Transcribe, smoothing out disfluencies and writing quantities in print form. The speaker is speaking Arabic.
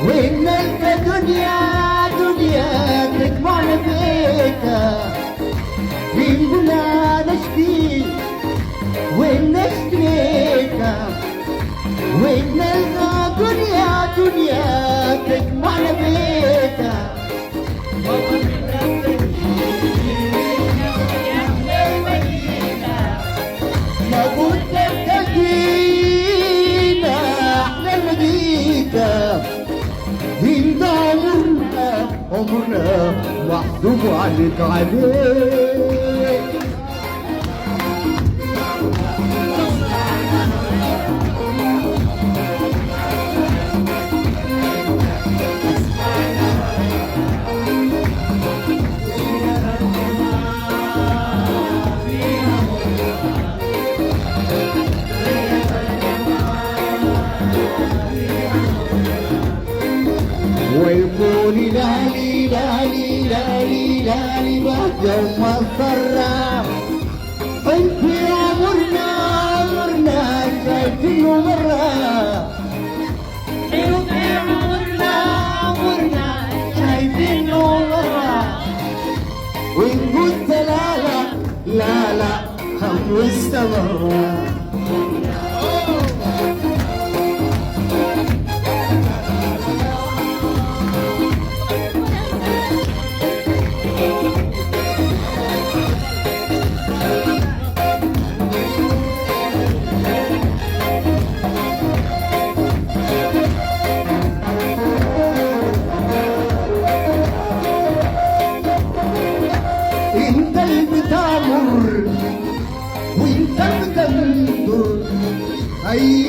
وإن الدنيا دنيا تجمعنا بيتها بنقولها نشتي وإن اشتريتها وإن الدنيا دنيا تجمعنا بيتها لابد تجينا احنا المدينة إن عمرنا محسوب عليك عليك ويقول لالي لالي لالي لالي بهجة ومسرة انت عمرنا عمرنا شايفينه مرة انت عمرنا عمرنا شايفينه مرة وان قلت لا لا لا لا خمس مرات انت اللي بتامر وانت بتمدر اي